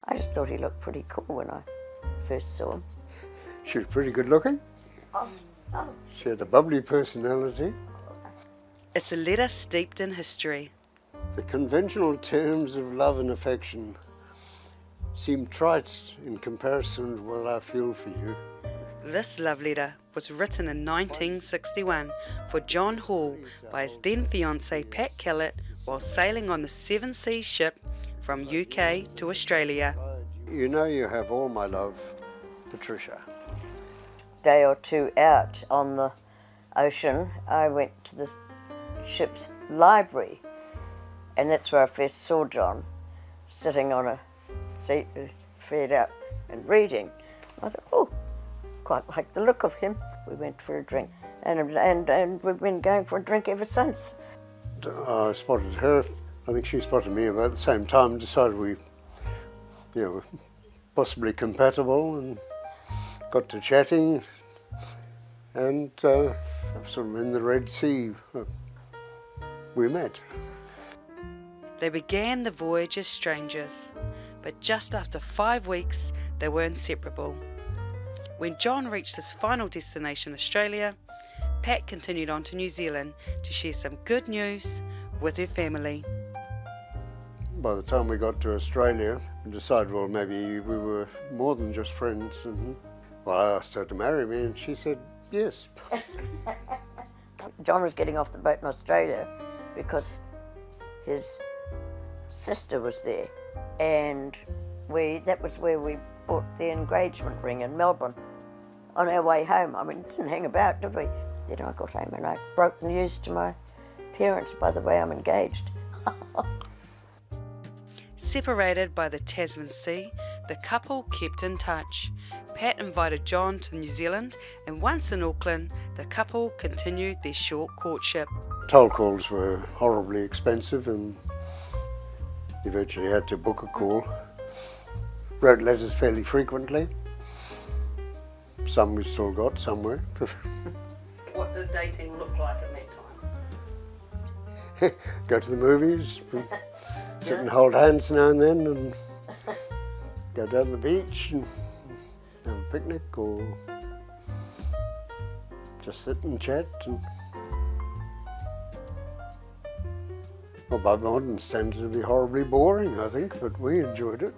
I just thought he looked pretty cool when I first saw him. She was pretty good looking. Oh. She had a bubbly personality. It's a letter steeped in history. The conventional terms of love and affection seem trite in comparison with what I feel for you. This love letter was written in 1961 for John Hall by his then fiancée Pat Kellett while sailing on the Seven Seas ship from UK to Australia. You know you have all my love, Patricia. Day or two out on the ocean, I went to the ship's library, and that's where I first saw John, sitting on a seat, fed up and reading. I thought, oh, quite like the look of him. We went for a drink, and we've been going for a drink ever since. I spotted her. I think she spotted me about the same time and decided we, were possibly compatible, and got to chatting, and sort of in the Red Sea we met. They began the voyage as strangers, but just after 5 weeks they were inseparable. When John reached his final destination, Australia, Pat continued on to New Zealand to share some good news with her family. By the time we got to Australia, we decided, well, maybe we were more than just friends. And, well, I asked her to marry me, and she said yes. John was getting off the boat in Australia because his sister was there, and that was where we bought the engagement ring in Melbourne on our way home. I mean, didn't hang about, did we? Then I got home and I broke the news to my parents, by the way, I'm engaged. Separated by the Tasman Sea, the couple kept in touch. Pat invited John to New Zealand, and once in Auckland, the couple continued their short courtship. Toll calls were horribly expensive, and you virtually had to book a call. Wrote letters fairly frequently. Some we still got somewhere. What did dating look like at that time? Go to the movies, sit and hold hands now and then, and go down to the beach and have a picnic, or just sit and chat. Well, by modern standards, it would be horribly boring, I think, but we enjoyed it.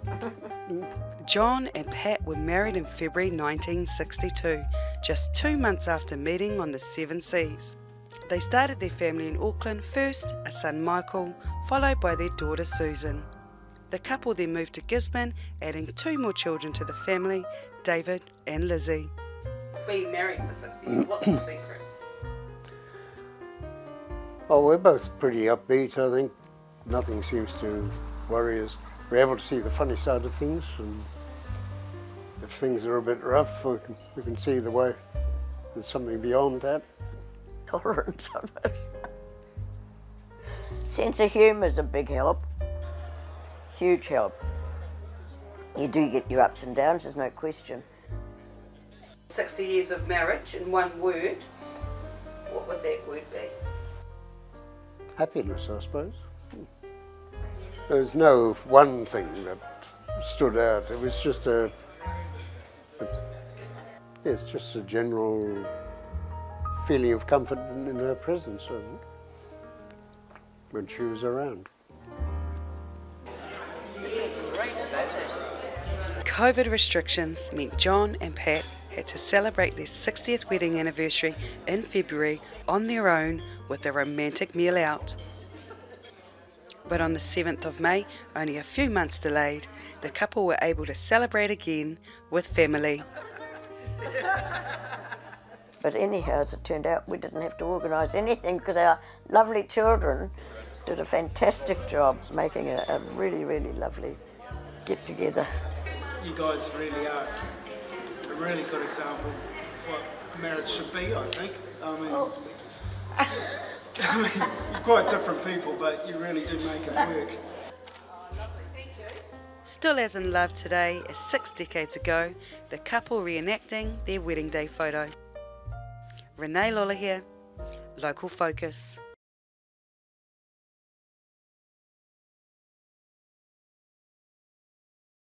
John and Pat were married in February 1962, just 2 months after meeting on the Seven Seas. They started their family in Auckland, first a son Michael, followed by their daughter Susan. The couple then moved to Gisborne, adding 2 more children to the family, David and Lizzie. Being married for 60 years, what's the secret? Oh, we're both pretty upbeat, I think. Nothing seems to worry us. We're able to see the funny side of things, and if things are a bit rough, we can see the way there's something beyond that. Tolerance of it. Sense of humour is a big help. Huge help. You do get your ups and downs, there's no question. 60 years of marriage in one word, what would that word be? Happiness, I suppose. There's no one thing that stood out. It was just it's just a general feeling of comfort in her presence, I think, when she was around. COVID restrictions meant John and Pat had to celebrate their 60th wedding anniversary in February on their own with a romantic meal out. But on the 7th of May, only a few months delayed, the couple were able to celebrate again with family. But anyhow, as it turned out, we didn't have to organise anything because our lovely children did a fantastic job making a really, really lovely get-together. You guys really are a really good example of what marriage should be, I think. I mean, you're quite different people, but you really do make it work. Still as in love today as 6 decades ago, the couple reenacting their wedding day photo. Renee Lola here, Local Focus.